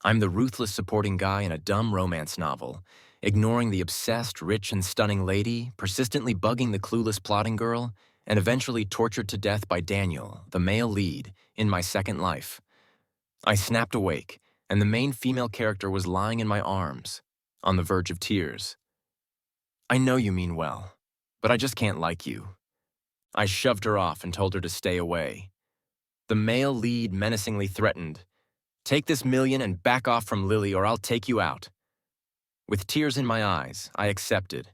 I'm the ruthless supporting guy in a dumb romance novel, ignoring the obsessed, rich, and stunning lady, persistently bugging the clueless plotting girl, and eventually tortured to death by Daniel, the male lead, in my second life. I snapped awake, and the main female character was lying in my arms, on the verge of tears. I know you mean well, but I just can't like you. I shoved her off and told her to stay away. The male lead menacingly threatened, "Take this million and back off from Lily or I'll take you out." With tears in my eyes, I accepted.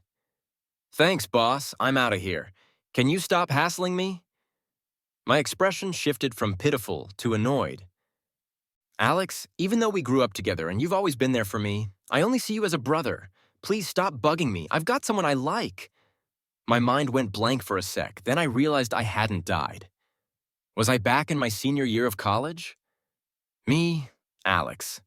"Thanks, boss, I'm out of here. Can you stop hassling me?" My expression shifted from pitiful to annoyed. "Alex, even though we grew up together and you've always been there for me, I only see you as a brother. Please stop bugging me. I've got someone I like." My mind went blank for a sec, then I realized I hadn't died. Was I back in my senior year of college? Me, Alex.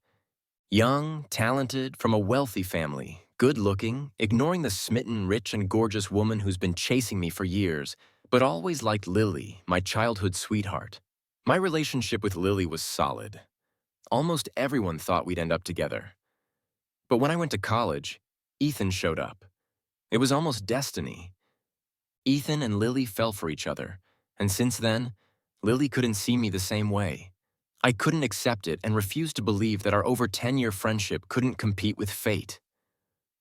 Young, talented, from a wealthy family, good-looking, ignoring the smitten, rich, and gorgeous woman who's been chasing me for years, but always liked Lily, my childhood sweetheart. My relationship with Lily was solid. Almost everyone thought we'd end up together. But when I went to college, Ethan showed up. It was almost destiny. Ethan and Lily fell for each other, and since then, Lily couldn't see me the same way. I couldn't accept it and refused to believe that our over 10-year friendship couldn't compete with fate.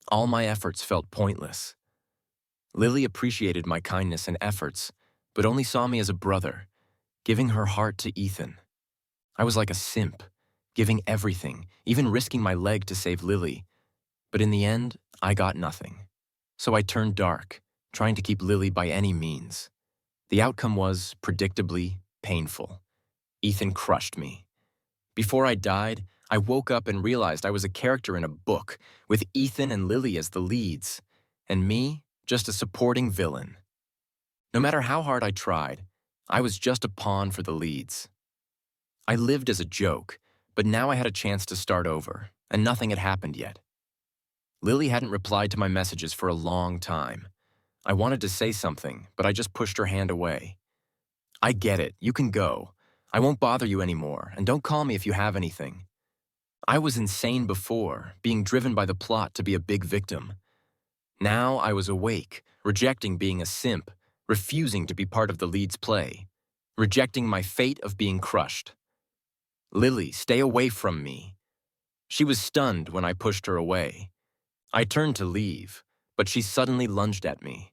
All my efforts felt pointless. Lily appreciated my kindness and efforts, but only saw me as a brother, giving her heart to Ethan. I was like a simp, giving everything, even risking my leg to save Lily. But in the end, I got nothing. So I turned dark, trying to keep Lily by any means. The outcome was, predictably, painful. Ethan crushed me. Before I died, I woke up and realized I was a character in a book, with Ethan and Lily as the leads, and me, just a supporting villain. No matter how hard I tried, I was just a pawn for the leads. I lived as a joke, but now I had a chance to start over, and nothing had happened yet. Lily hadn't replied to my messages for a long time. I wanted to say something, but I just pushed her hand away. "I get it, you can go. I won't bother you anymore, and don't call me if you have anything." I was insane before, being driven by the plot to be a big victim. Now I was awake, rejecting being a simp, refusing to be part of the lead's play, rejecting my fate of being crushed. "Lily, stay away from me." She was stunned when I pushed her away. I turned to leave, but she suddenly lunged at me.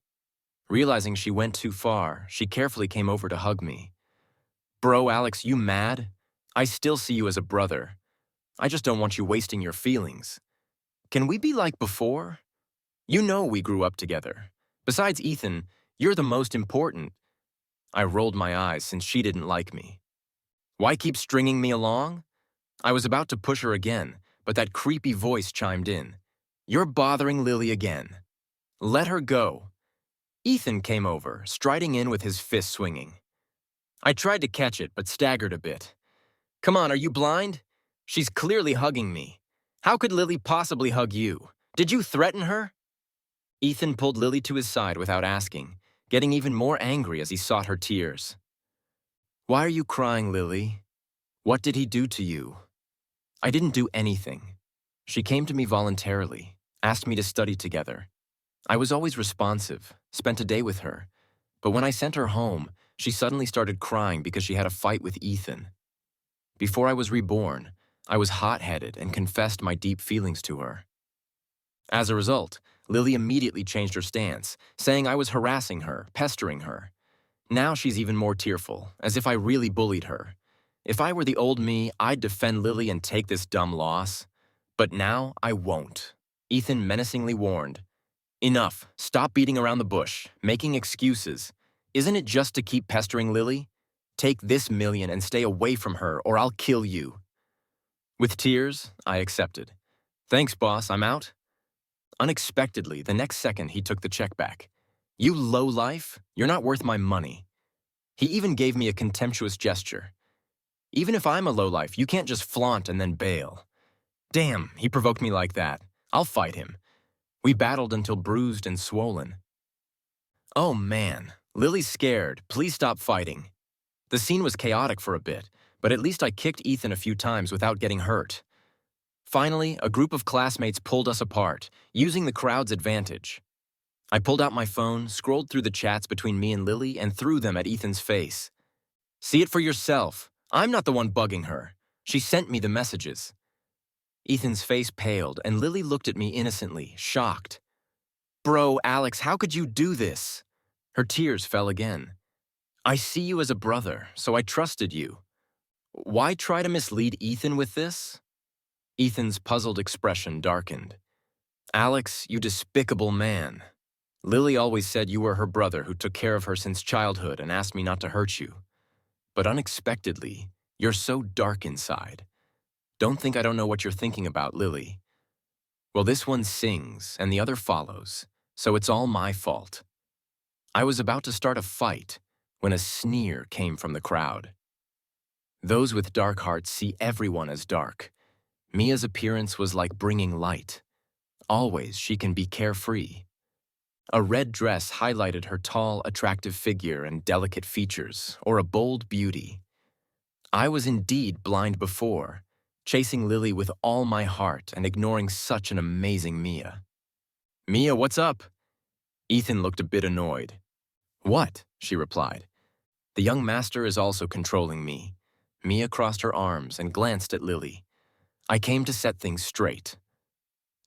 Realizing she went too far, she carefully came over to hug me. "Bro, Alex, you mad? I still see you as a brother. I just don't want you wasting your feelings. Can we be like before? You know we grew up together. Besides Ethan, you're the most important." I rolled my eyes since she didn't like me. "Why keep stringing me along?" I was about to push her again, but that creepy voice chimed in. "You're bothering Lily again. Let her go." Ethan came over, striding in with his fist swinging. I tried to catch it, but staggered a bit. "Come on, are you blind? She's clearly hugging me. How could Lily possibly hug you? Did you threaten her?" Ethan pulled Lily to his side without asking, getting even more angry as he sought her tears. "Why are you crying, Lily? What did he do to you?" I didn't do anything. She came to me voluntarily, asked me to study together. I was always responsive, spent a day with her, but when I sent her home, she suddenly started crying because she had a fight with Ethan. Before I was reborn, I was hot-headed and confessed my deep feelings to her. As a result, Lily immediately changed her stance, saying I was harassing her, pestering her. Now she's even more tearful, as if I really bullied her. If I were the old me, I'd defend Lily and take this dumb loss. But now I won't. Ethan menacingly warned. "Enough. Stop beating around the bush, making excuses. Isn't it just to keep pestering Lily? Take this million and stay away from her, or I'll kill you." With tears, I accepted. "Thanks, boss, I'm out." Unexpectedly, the next second he took the check back. "You lowlife, you're not worth my money." He even gave me a contemptuous gesture. "Even if I'm a lowlife, you can't just flaunt and then bail." Damn, he provoked me like that. I'll fight him. We battled until bruised and swollen. "Oh man, Lily's scared. Please stop fighting." The scene was chaotic for a bit, but at least I kicked Ethan a few times without getting hurt. Finally, a group of classmates pulled us apart, using the crowd's advantage. I pulled out my phone, scrolled through the chats between me and Lily, and threw them at Ethan's face. See it for yourself. I'm not the one bugging her. She sent me the messages. Ethan's face paled, and Lily looked at me innocently, shocked. Bro, Alex, how could you do this? Her tears fell again. I see you as a brother, so I trusted you. Why try to mislead Ethan with this? Ethan's puzzled expression darkened. Alex, you despicable man. Lily always said you were her brother who took care of her since childhood and asked me not to hurt you. But unexpectedly, you're so dark inside. Don't think I don't know what you're thinking about, Lily. Well, this one sings, and the other follows, so it's all my fault. I was about to start a fight when a sneer came from the crowd. Those with dark hearts see everyone as dark. Mia's appearance was like bringing light. Always she can be carefree. A red dress highlighted her tall, attractive figure and delicate features, or a bold beauty. I was indeed blind before, chasing Lily with all my heart and ignoring such an amazing Mia. Mia, what's up? Ethan looked a bit annoyed. What? She replied. The young master is also controlling me. Mia crossed her arms and glanced at Lily. I came to set things straight.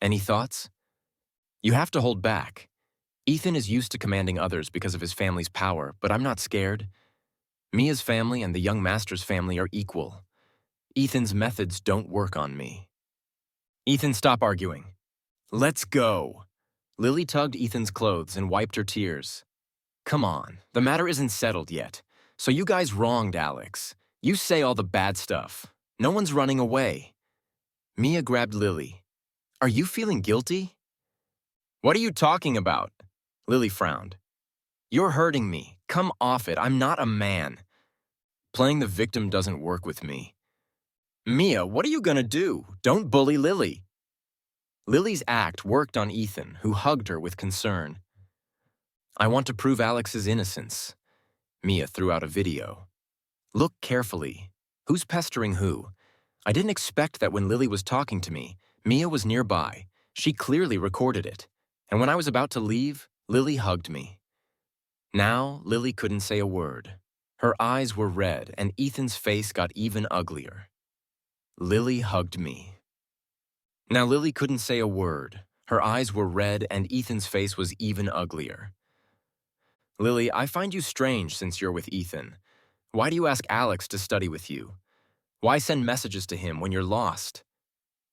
Any thoughts? You have to hold back. Ethan is used to commanding others because of his family's power, but I'm not scared. Mia's family and the young master's family are equal. Ethan's methods don't work on me. Ethan, stop arguing. Let's go. Lily tugged Ethan's clothes and wiped her tears. Come on, the matter isn't settled yet. So you guys wronged Alex. You say all the bad stuff. No one's running away. Mia grabbed Lily. Are you feeling guilty? What are you talking about? Lily frowned. You're hurting me. Come off it. I'm not a man. Playing the victim doesn't work with me. Mia, what are you gonna do? Don't bully Lily. Lily's act worked on Ethan, who hugged her with concern. I want to prove Alex's innocence. Mia threw out a video. Look carefully. Who's pestering who? I didn't expect that when Lily was talking to me. Mia was nearby. She clearly recorded it. And when I was about to leave, Lily hugged me. Now, Lily couldn't say a word. Her eyes were red, and Ethan's face got even uglier. Lily hugged me. Now, Lily couldn't say a word. Her eyes were red, and Ethan's face was even uglier. Lily, I find you strange since you're with Ethan. Why do you ask Alex to study with you? Why send messages to him when you're lost?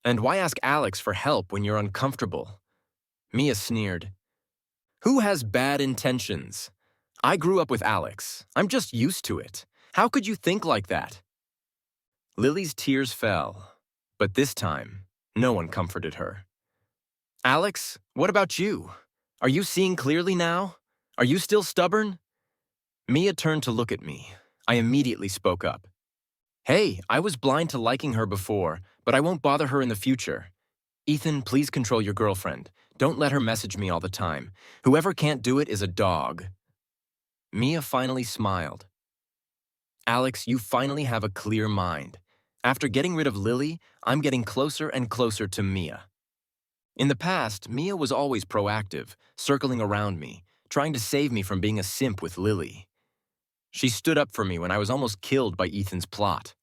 And why ask Alex for help when you're uncomfortable? Mia sneered. Who has bad intentions? I grew up with Alex. I'm just used to it. How could you think like that? Lily's tears fell, but this time, no one comforted her. Alex, what about you? Are you seeing clearly now? Are you still stubborn? Mia turned to look at me. I immediately spoke up. Hey, I was blind to liking her before, but I won't bother her in the future. Ethan, please control your girlfriend. Don't let her message me all the time. Whoever can't do it is a dog. Mia finally smiled. Alex, you finally have a clear mind. After getting rid of Lily, I'm getting closer and closer to Mia. In the past, Mia was always proactive, circling around me, trying to save me from being a simp with Lily. She stood up for me when I was almost killed by Ethan's plot,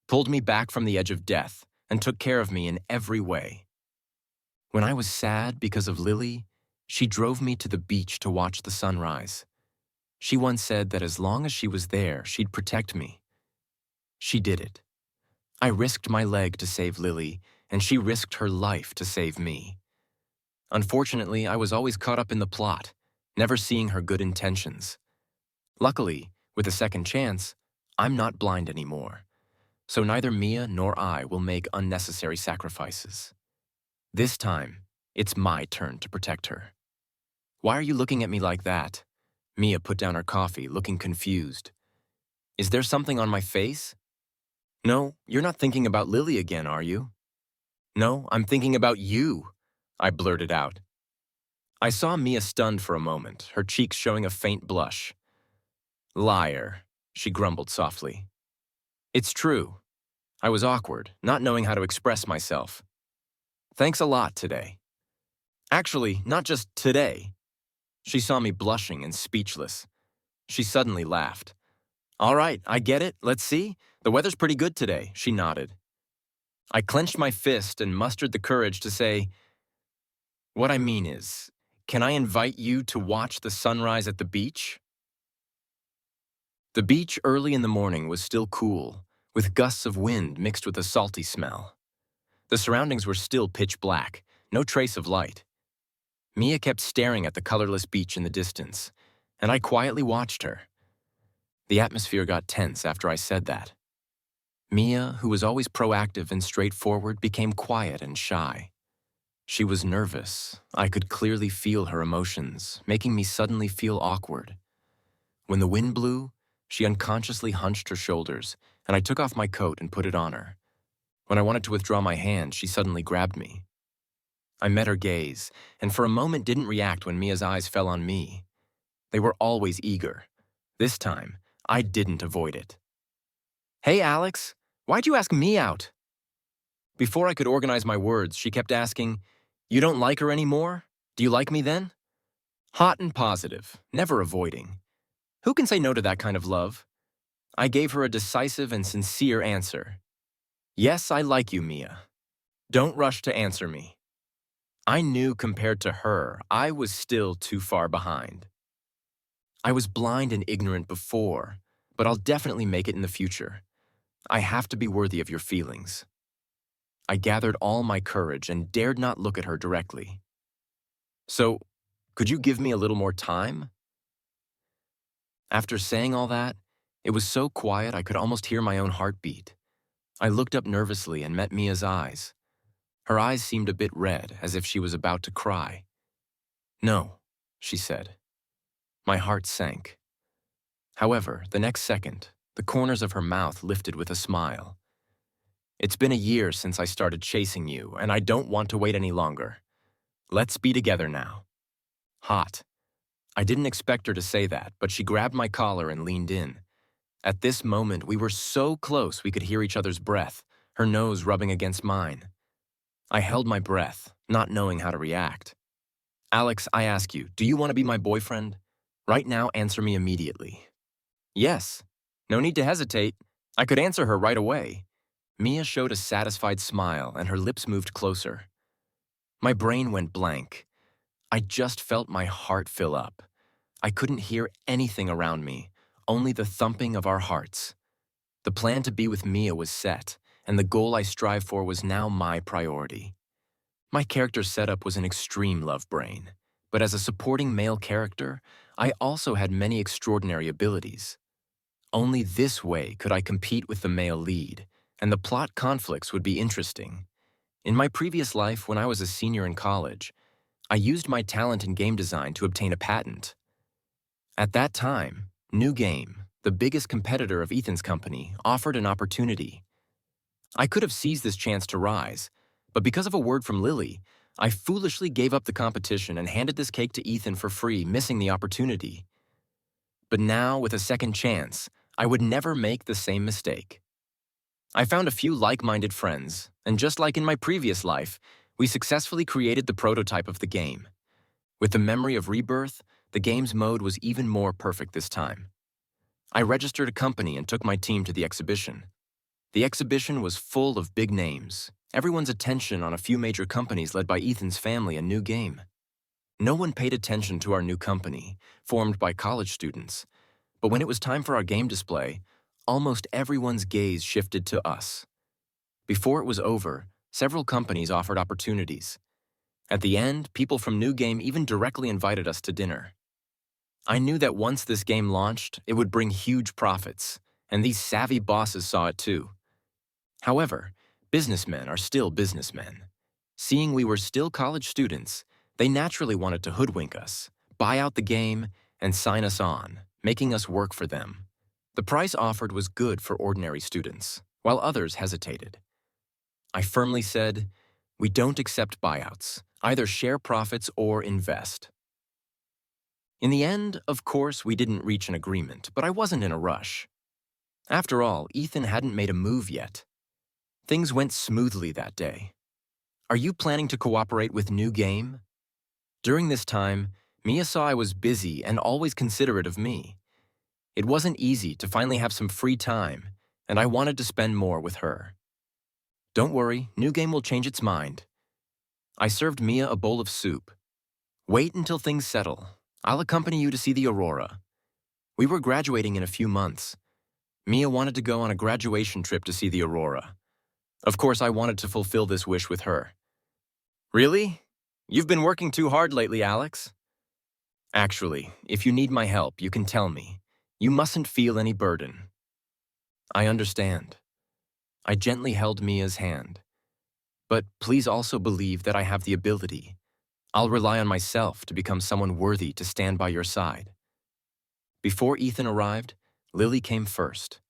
pulled me back from the edge of death, and took care of me in every way. When I was sad because of Lily, she drove me to the beach to watch the sunrise. She once said that as long as she was there, she'd protect me. She did it. I risked my leg to save Lily, and she risked her life to save me. Unfortunately, I was always caught up in the plot, never seeing her good intentions. Luckily, with a second chance, I'm not blind anymore. So neither Mia nor I will make unnecessary sacrifices. This time, it's my turn to protect her. Why are you looking at me like that? Mia put down her coffee, looking confused. Is there something on my face? No, you're not thinking about Lily again, are you? No, I'm thinking about you, I blurted out. I saw Mia stunned for a moment, her cheeks showing a faint blush. Liar, she grumbled softly. It's true. I was awkward, not knowing how to express myself. Thanks a lot today. Actually, not just today. She saw me blushing and speechless. She suddenly laughed. All right, I get it. Let's see. The weather's pretty good today, she nodded. I clenched my fist and mustered the courage to say, what I mean is, can I invite you to watch the sunrise at the beach? The beach early in the morning was still cool, with gusts of wind mixed with a salty smell. The surroundings were still pitch black, no trace of light. Mia kept staring at the colorless beach in the distance, and I quietly watched her. The atmosphere got tense after I said that. Mia, who was always proactive and straightforward, became quiet and shy. She was nervous. I could clearly feel her emotions, making me suddenly feel awkward. When the wind blew, she unconsciously hunched her shoulders, and I took off my coat and put it on her. When I wanted to withdraw my hand, she suddenly grabbed me. I met her gaze, and for a moment didn't react when Mia's eyes fell on me. They were always eager. This time, I didn't avoid it. Hey, Alex, why'd you ask me out? Before I could organize my words, she kept asking, you don't like her anymore? Do you like me then? Hot and positive, never avoiding. Who can say no to that kind of love? I gave her a decisive and sincere answer. Yes, I like you, Mia. Don't rush to answer me. I knew compared to her, I was still too far behind. I was blind and ignorant before, but I'll definitely make it in the future. I have to be worthy of your feelings. I gathered all my courage and dared not look at her directly. So, could you give me a little more time? After saying all that, it was so quiet I could almost hear my own heartbeat. I looked up nervously and met Mia's eyes. Her eyes seemed a bit red, as if she was about to cry. No, she said. My heart sank. However, the next second, the corners of her mouth lifted with a smile. It's been a year since I started chasing you, and I don't want to wait any longer. Let's be together now. Hot. I didn't expect her to say that, but she grabbed my collar and leaned in. At this moment, we were so close we could hear each other's breath, her nose rubbing against mine. I held my breath, not knowing how to react. Alex, I ask you, do you want to be my boyfriend? Right now, answer me immediately. Yes. No need to hesitate. I could answer her right away. Mia showed a satisfied smile, and her lips moved closer. My brain went blank. I just felt my heart fill up. I couldn't hear anything around me, only the thumping of our hearts. The plan to be with Mia was set, and the goal I strive for was now my priority. My character setup was an extreme love brain, but as a supporting male character, I also had many extraordinary abilities. Only this way could I compete with the male lead, and the plot conflicts would be interesting. In my previous life, when I was a senior in college, I used my talent in game design to obtain a patent. At that time, New Game, the biggest competitor of Ethan's company, offered an opportunity. I could have seized this chance to rise, but because of a word from Lily, I foolishly gave up the competition and handed this cake to Ethan for free, missing the opportunity. But now, with a second chance, I would never make the same mistake. I found a few like-minded friends, and just like in my previous life, we successfully created the prototype of the game. With the memory of Rebirth, the game's mode was even more perfect this time. I registered a company and took my team to the exhibition. The exhibition was full of big names, everyone's attention on a few major companies led by Ethan's family and New Game. No one paid attention to our new company, formed by college students, but when it was time for our game display, almost everyone's gaze shifted to us. Before it was over, several companies offered opportunities. At the end, people from New Game even directly invited us to dinner. I knew that once this game launched, it would bring huge profits, and these savvy bosses saw it too. However, businessmen are still businessmen. Seeing we were still college students, they naturally wanted to hoodwink us, buy out the game, and sign us on, making us work for them. The price offered was good for ordinary students, while others hesitated. I firmly said, we don't accept buyouts, either share profits or invest. In the end, of course, we didn't reach an agreement, but I wasn't in a rush. After all, Ethan hadn't made a move yet. Things went smoothly that day. Are you planning to cooperate with New Game? During this time, Mia saw I was busy and always considerate of me. It wasn't easy to finally have some free time, and I wanted to spend more with her. Don't worry, New Game will change its mind. I served Mia a bowl of soup. Wait until things settle. I'll accompany you to see the aurora. We were graduating in a few months. Mia wanted to go on a graduation trip to see the aurora. Of course, I wanted to fulfill this wish with her. Really? You've been working too hard lately, Alex. Actually, if you need my help, you can tell me. You mustn't feel any burden. I understand. I gently held Mia's hand. But please also believe that I have the ability. I'll rely on myself to become someone worthy to stand by your side. Before Ethan arrived, Lily came first.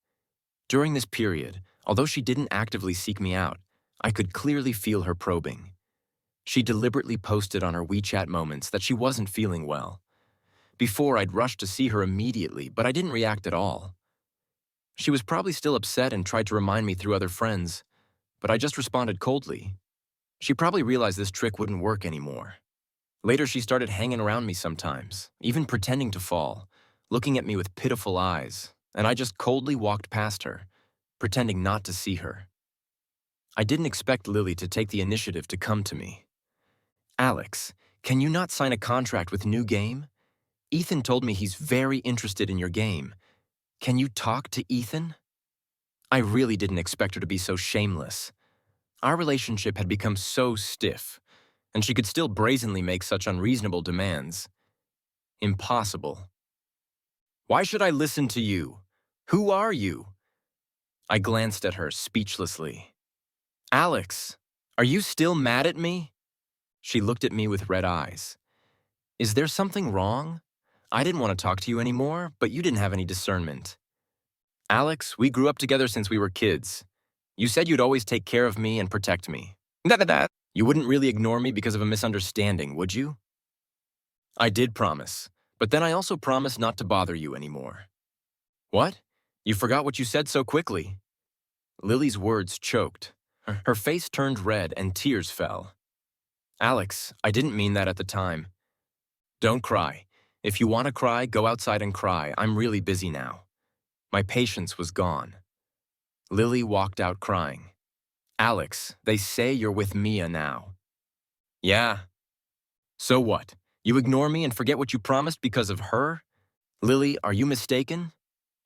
During this period, although she didn't actively seek me out, I could clearly feel her probing. She deliberately posted on her WeChat moments that she wasn't feeling well. Before, I'd rushed to see her immediately, but I didn't react at all. She was probably still upset and tried to remind me through other friends, but I just responded coldly. She probably realized this trick wouldn't work anymore. Later, she started hanging around me sometimes, even pretending to fall, looking at me with pitiful eyes, and I just coldly walked past her, pretending not to see her. I didn't expect Lily to take the initiative to come to me. Alex, can you not sign a contract with New Game? Ethan told me he's very interested in your game. Can you talk to Ethan? I really didn't expect her to be so shameless. Our relationship had become so stiff, and she could still brazenly make such unreasonable demands. Impossible. Why should I listen to you? Who are you? I glanced at her speechlessly. Alex, are you still mad at me? She looked at me with red eyes. Is there something wrong? I didn't want to talk to you anymore, but you didn't have any discernment. Alex, we grew up together since we were kids. You said you'd always take care of me and protect me. You wouldn't really ignore me because of a misunderstanding, would you? I did promise, but then I also promised not to bother you anymore. What? You forgot what you said so quickly. Lily's words choked. Her face turned red and tears fell. Alex, I didn't mean that at the time. Don't cry. If you want to cry, go outside and cry. I'm really busy now. My patience was gone. Lily walked out crying. Alex, they say you're with Mia now. Yeah. So what? You ignore me and forget what you promised because of her? Lily, are you mistaken?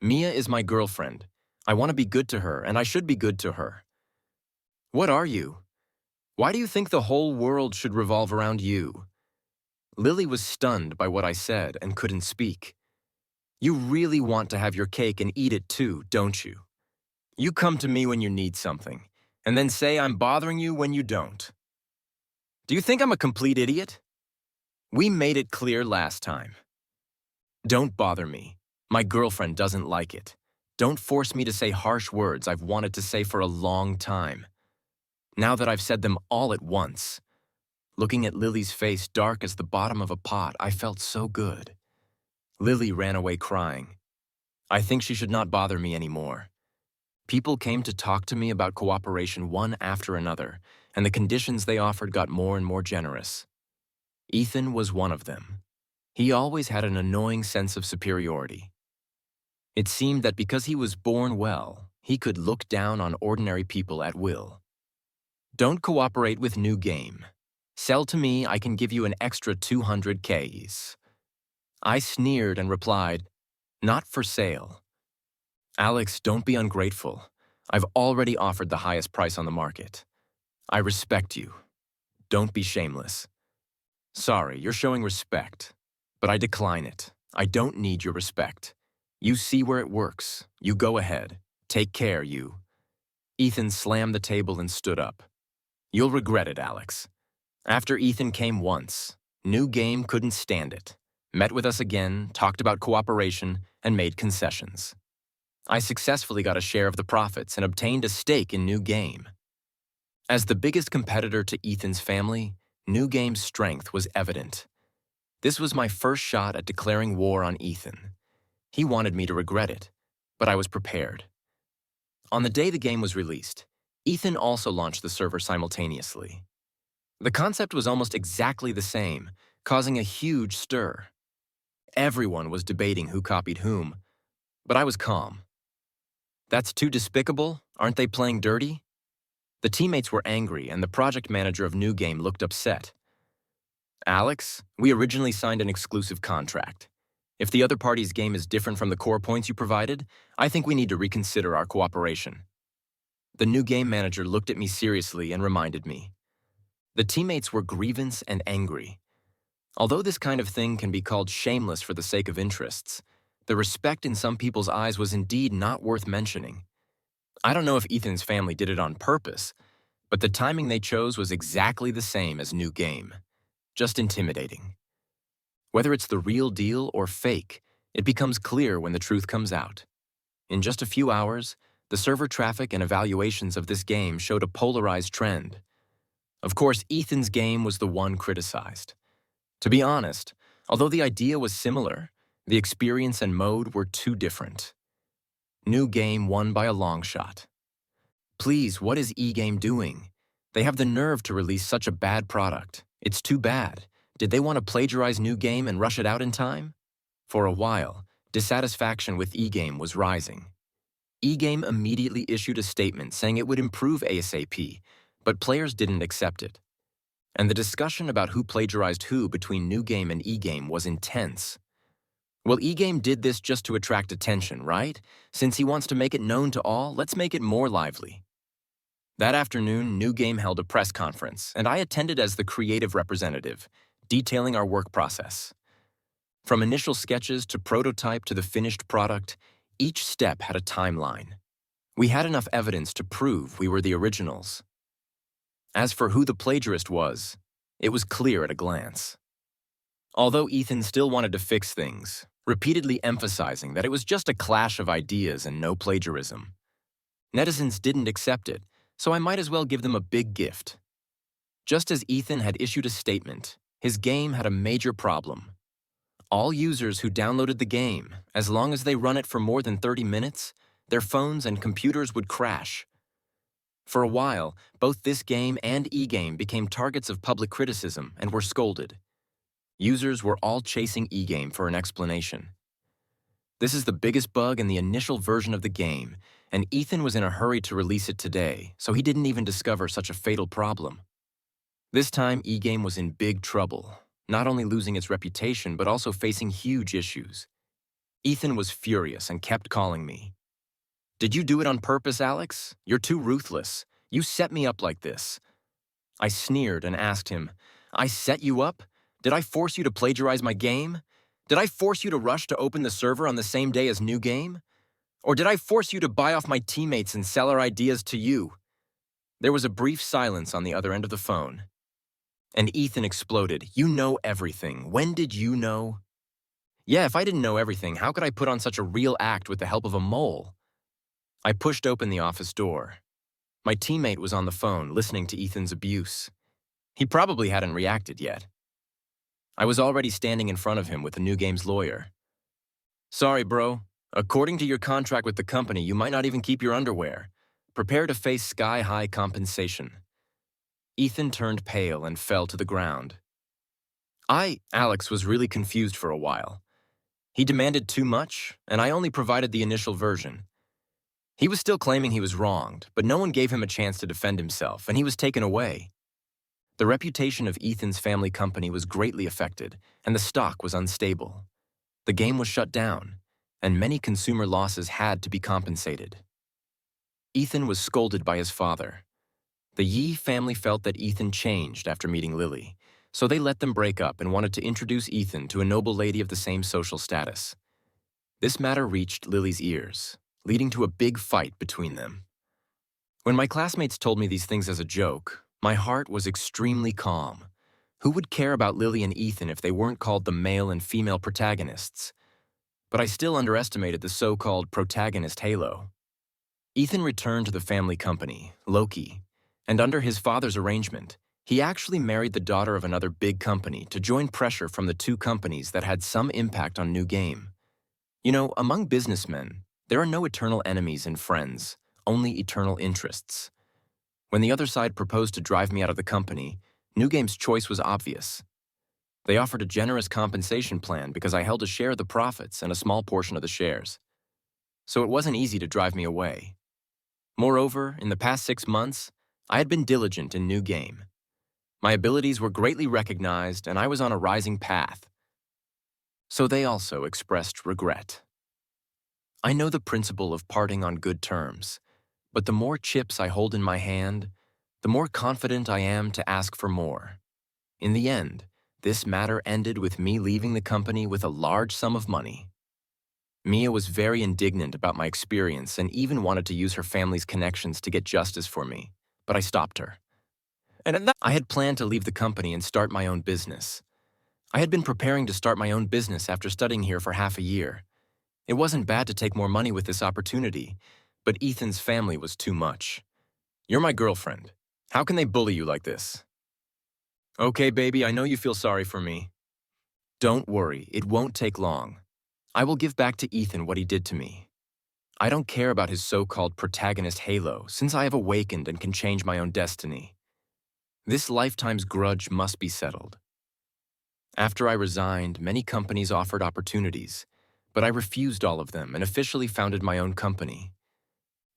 Mia is my girlfriend. I want to be good to her, and I should be good to her. What are you? Why do you think the whole world should revolve around you? Lily was stunned by what I said and couldn't speak. You really want to have your cake and eat it too, don't you? You come to me when you need something, and then say I'm bothering you when you don't. Do you think I'm a complete idiot? We made it clear last time. Don't bother me. My girlfriend doesn't like it. Don't force me to say harsh words I've wanted to say for a long time. Now that I've said them all at once, looking at Lily's face dark as the bottom of a pot, I felt so good. Lily ran away crying. I think she should not bother me anymore. People came to talk to me about cooperation one after another, and the conditions they offered got more and more generous. Ethan was one of them. He always had an annoying sense of superiority. It seemed that because he was born well, he could look down on ordinary people at will. Don't cooperate with New Game. Sell to me, I can give you an extra 200 Ks. I sneered and replied, not for sale. Alex, don't be ungrateful. I've already offered the highest price on the market. I respect you. Don't be shameless. Sorry, you're showing respect, but I decline it. I don't need your respect. You see where it works. You go ahead. Take care, you. Ethan slammed the table and stood up. You'll regret it, Alex. After Ethan came once, New Game couldn't stand it. Met with us again, talked about cooperation, and made concessions. I successfully got a share of the profits and obtained a stake in New Game. As the biggest competitor to Ethan's family, New Game's strength was evident. This was my first shot at declaring war on Ethan. He wanted me to regret it, but I was prepared. On the day the game was released, Ethan also launched the server simultaneously. The concept was almost exactly the same, causing a huge stir. Everyone was debating who copied whom, but I was calm. That's too despicable? Aren't they playing dirty? The teammates were angry, and the project manager of New Game looked upset. Alex, we originally signed an exclusive contract. If the other party's game is different from the core points you provided, I think we need to reconsider our cooperation. The New Game manager looked at me seriously and reminded me. The teammates were grievous and angry. Although this kind of thing can be called shameless for the sake of interests, the respect in some people's eyes was indeed not worth mentioning. I don't know if Ethan's family did it on purpose, but the timing they chose was exactly the same as New Game. Just intimidating. Whether it's the real deal or fake, it becomes clear when the truth comes out. In just a few hours, the server traffic and evaluations of this game showed a polarized trend. Of course, Ethan's game was the one criticized. To be honest, although the idea was similar, the experience and mode were too different. New Game won by a long shot. Please, what is E-Game doing? They have the nerve to release such a bad product. It's too bad. Did they want to plagiarize New Game and rush it out in time? For a while, dissatisfaction with E-Game was rising. E-Game immediately issued a statement saying it would improve ASAP, but players didn't accept it. And the discussion about who plagiarized who between New Game and E-Game was intense. Well, E-Game did this just to attract attention, right? Since he wants to make it known to all, let's make it more lively. That afternoon, New Game held a press conference, and I attended as the creative representative, detailing our work process. From initial sketches to prototype to the finished product, each step had a timeline. We had enough evidence to prove we were the originals. As for who the plagiarist was, it was clear at a glance. Although Ethan still wanted to fix things, repeatedly emphasizing that it was just a clash of ideas and no plagiarism. Netizens didn't accept it, so I might as well give them a big gift. Just as Ethan had issued a statement, his game had a major problem. All users who downloaded the game, as long as they run it for more than 30 minutes, their phones and computers would crash. For a while, both this game and E-Game became targets of public criticism and were scolded. Users were all chasing E-Game for an explanation. This is the biggest bug in the initial version of the game, and Ethan was in a hurry to release it today, so he didn't even discover such a fatal problem. This time, E-Game was in big trouble, not only losing its reputation but also facing huge issues. Ethan was furious and kept calling me. "Did you do it on purpose, Alex? You're too ruthless. You set me up like this." I sneered and asked him, "I set you up? Did I force you to plagiarize my game? Did I force you to rush to open the server on the same day as New Game? Or did I force you to buy off my teammates and sell our ideas to you?" There was a brief silence on the other end of the phone. And Ethan exploded. "You know everything. When did you know?" Yeah, if I didn't know everything, how could I put on such a real act with the help of a mole? I pushed open the office door. My teammate was on the phone, listening to Ethan's abuse. He probably hadn't reacted yet. I was already standing in front of him with the New Game's lawyer. "Sorry, bro. According to your contract with the company, you might not even keep your underwear. Prepare to face sky-high compensation." Ethan turned pale and fell to the ground. Alex was really confused for a while. He demanded too much, and I only provided the initial version. He was still claiming he was wronged, but no one gave him a chance to defend himself, and he was taken away. The reputation of Ethan's family company was greatly affected, and the stock was unstable. The game was shut down, and many consumer losses had to be compensated. Ethan was scolded by his father. The Yi family felt that Ethan changed after meeting Lily, so they let them break up and wanted to introduce Ethan to a noble lady of the same social status. This matter reached Lily's ears, leading to a big fight between them. When my classmates told me these things as a joke, my heart was extremely calm. Who would care about Lily and Ethan if they weren't called the male and female protagonists? But I still underestimated the so-called protagonist halo. Ethan returned to the family company, Loki, and under his father's arrangement, he actually married the daughter of another big company to join pressure from the two companies that had some impact on New Game. You know, among businessmen, there are no eternal enemies and friends, only eternal interests. When the other side proposed to drive me out of the company, New Game's choice was obvious. They offered a generous compensation plan because I held a share of the profits and a small portion of the shares. So it wasn't easy to drive me away. Moreover, in the past 6 months, I had been diligent in New Game. My abilities were greatly recognized and I was on a rising path. So they also expressed regret. I know the principle of parting on good terms, but the more chips I hold in my hand, the more confident I am to ask for more. In the end, this matter ended with me leaving the company with a large sum of money. Mia was very indignant about my experience and even wanted to use her family's connections to get justice for me, but I stopped her. I had planned to leave the company and start my own business. I had been preparing to start my own business after studying here for half a year. It wasn't bad to take more money with this opportunity, but Ethan's family was too much. You're my girlfriend. How can they bully you like this? Okay, baby, I know you feel sorry for me. Don't worry, it won't take long. I will give back to Ethan what he did to me. I don't care about his so-called protagonist halo, since I have awakened and can change my own destiny. This lifetime's grudge must be settled. After I resigned, many companies offered opportunities, but I refused all of them and officially founded my own company.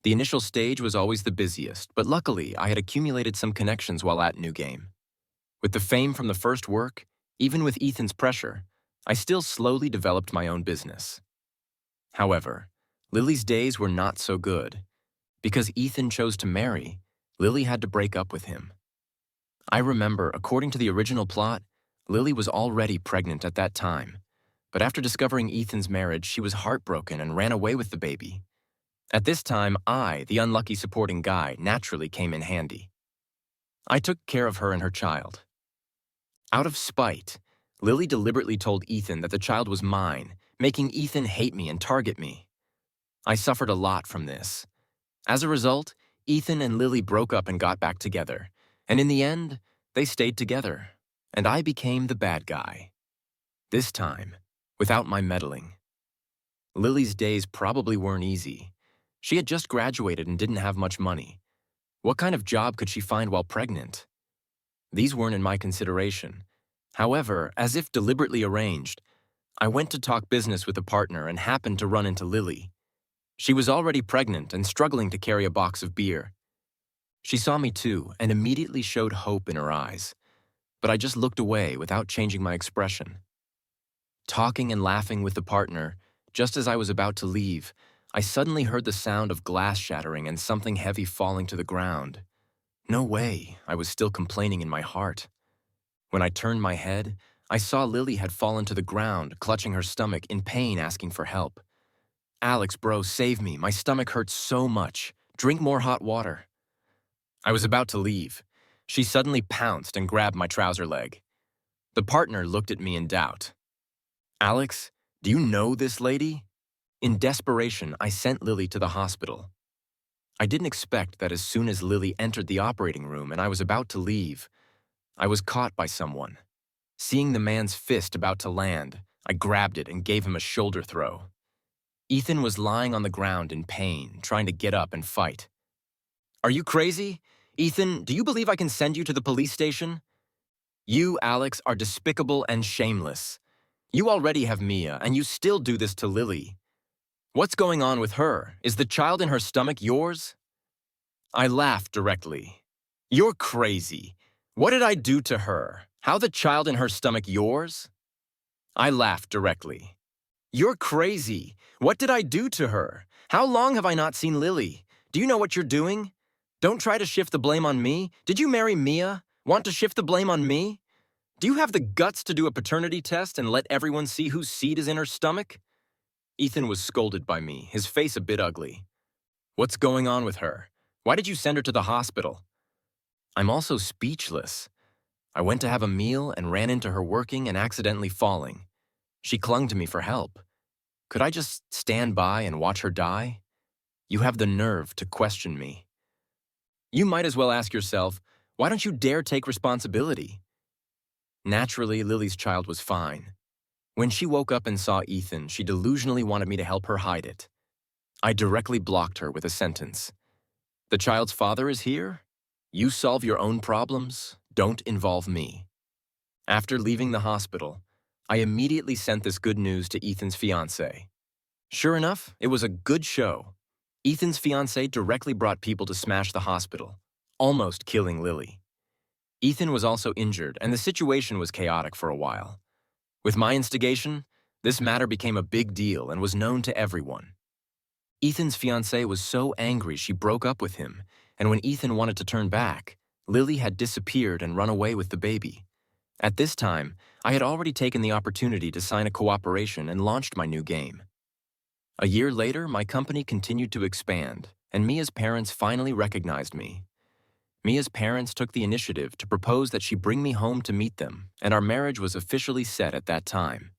The initial stage was always the busiest, but luckily I had accumulated some connections while at New Game. With the fame from the first work, even with Ethan's pressure, I still slowly developed my own business. However, Lily's days were not so good. Because Ethan chose to marry, Lily had to break up with him. I remember, according to the original plot, Lily was already pregnant at that time, but after discovering Ethan's marriage, she was heartbroken and ran away with the baby. At this time, I, the unlucky supporting guy, naturally came in handy. I took care of her and her child. Out of spite, Lily deliberately told Ethan that the child was mine, making Ethan hate me and target me. I suffered a lot from this. As a result, Ethan and Lily broke up and got back together, and in the end, they stayed together, and I became the bad guy. This time, without my meddling. Lily's days probably weren't easy. She had just graduated and didn't have much money. What kind of job could she find while pregnant? These weren't in my consideration. However, as if deliberately arranged, I went to talk business with a partner and happened to run into Lily. She was already pregnant and struggling to carry a box of beer. She saw me too and immediately showed hope in her eyes, but I just looked away without changing my expression. Talking and laughing with the partner, just as I was about to leave, I suddenly heard the sound of glass shattering and something heavy falling to the ground. No way, I was still complaining in my heart. When I turned my head, I saw Lily had fallen to the ground, clutching her stomach, in pain, asking for help. Alex, bro, save me. My stomach hurts so much. Drink more hot water. I was about to leave. She suddenly pounced and grabbed my trouser leg. The partner looked at me in doubt. Alex, do you know this lady? In desperation, I sent Lily to the hospital. I didn't expect that as soon as Lily entered the operating room and I was about to leave, I was caught by someone. Seeing the man's fist about to land, I grabbed it and gave him a shoulder throw. Ethan was lying on the ground in pain, trying to get up and fight. Are you crazy? Ethan, do you believe I can send you to the police station? You, Alex, are despicable and shameless. You already have Mia, and you still do this to Lily. What's going on with her? Is the child in her stomach yours? I laughed directly. You're crazy. What did I do to her? How the child in her stomach yours? I laughed directly. You're crazy. What did I do to her? How long have I not seen Lily? Do you know what you're doing? Don't try to shift the blame on me. Did you marry Mia? Want to shift the blame on me? Do you have the guts to do a paternity test and let everyone see whose seed is in her stomach? Ethan was scolded by me, his face a bit ugly. What's going on with her? Why did you send her to the hospital? I'm also speechless. I went to have a meal and ran into her working and accidentally falling. She clung to me for help. Could I just stand by and watch her die? You have the nerve to question me. You might as well ask yourself, why don't you dare take responsibility? Naturally, Lily's child was fine. When she woke up and saw Ethan, she delusionally wanted me to help her hide it. I directly blocked her with a sentence. The child's father is here? You solve your own problems. Don't involve me. After leaving the hospital, I immediately sent this good news to Ethan's fiancée. Sure enough, it was a good show. Ethan's fiancée directly brought people to smash the hospital, almost killing Lily. Ethan was also injured, and the situation was chaotic for a while. With my instigation, this matter became a big deal and was known to everyone. Ethan's fiancée was so angry she broke up with him, and when Ethan wanted to turn back, Lily had disappeared and run away with the baby. At this time, I had already taken the opportunity to sign a cooperation and launched my new game. A year later, my company continued to expand, and Mia's parents finally recognized me. Mia's parents took the initiative to propose that she bring me home to meet them, and our marriage was officially set at that time.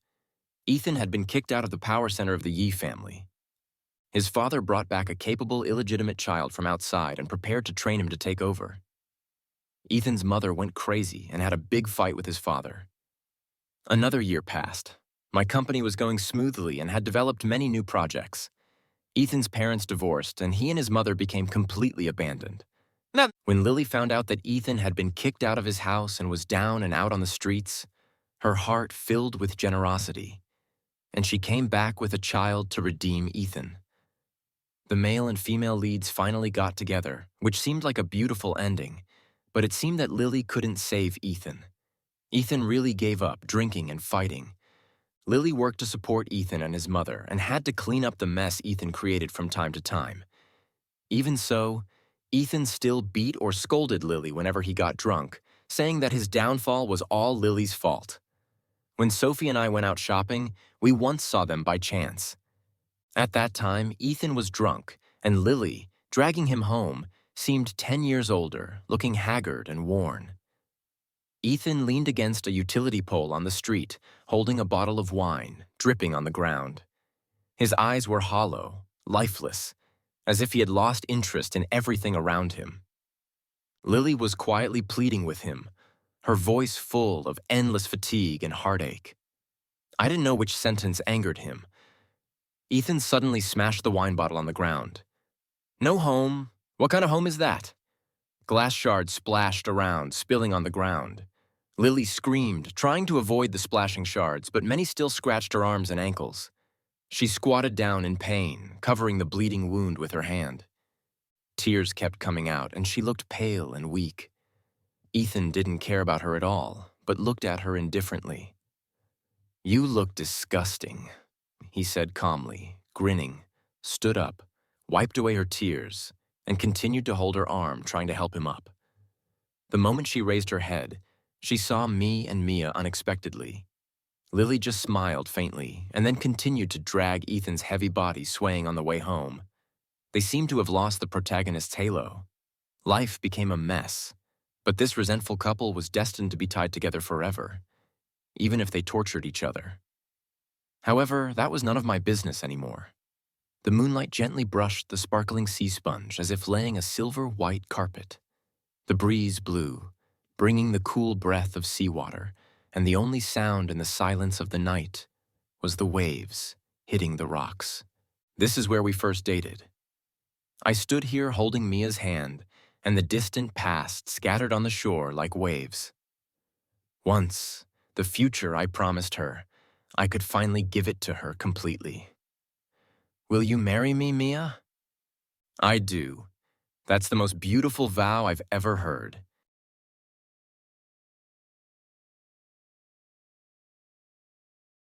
Ethan had been kicked out of the power center of the Yee family. His father brought back a capable, illegitimate child from outside and prepared to train him to take over. Ethan's mother went crazy and had a big fight with his father. Another year passed. My company was going smoothly and had developed many new projects. Ethan's parents divorced, and he and his mother became completely abandoned. When Lily found out that Ethan had been kicked out of his house and was down and out on the streets, her heart filled with generosity, and she came back with a child to redeem Ethan. The male and female leads finally got together, which seemed like a beautiful ending, but it seemed that Lily couldn't save Ethan. Ethan really gave up drinking and fighting. Lily worked to support Ethan and his mother and had to clean up the mess Ethan created from time to time. Even so, Ethan still beat or scolded Lily whenever he got drunk, saying that his downfall was all Lily's fault. When Sophie and I went out shopping, we once saw them by chance. At that time, Ethan was drunk, and Lily, dragging him home, seemed 10 years older, looking haggard and worn. Ethan leaned against a utility pole on the street, holding a bottle of wine, dripping on the ground. His eyes were hollow, lifeless, as if he had lost interest in everything around him. Lily was quietly pleading with him, her voice full of endless fatigue and heartache. I didn't know which sentence angered him. Ethan suddenly smashed the wine bottle on the ground. "No home? What kind of home is that?" Glass shards splashed around, spilling on the ground. Lily screamed, trying to avoid the splashing shards, but many still scratched her arms and ankles. She squatted down in pain, covering the bleeding wound with her hand. Tears kept coming out, and she looked pale and weak. Ethan didn't care about her at all, but looked at her indifferently. "You look disgusting," he said calmly, grinning, stood up, wiped away her tears, and continued to hold her arm, trying to help him up. The moment she raised her head, she saw me and Mia unexpectedly. Lily just smiled faintly and then continued to drag Ethan's heavy body swaying on the way home. They seemed to have lost the protagonist's halo. Life became a mess, but this resentful couple was destined to be tied together forever, even if they tortured each other. However, that was none of my business anymore. The moonlight gently brushed the sparkling sea sponge as if laying a silver-white carpet. The breeze blew, bringing the cool breath of seawater, and the only sound in the silence of the night was the waves hitting the rocks. This is where we first dated. I stood here holding Mia's hand, and the distant past scattered on the shore like waves. Once, the future I promised her, I could finally give it to her completely. "Will you marry me, Mia?" "I do. That's the most beautiful vow I've ever heard."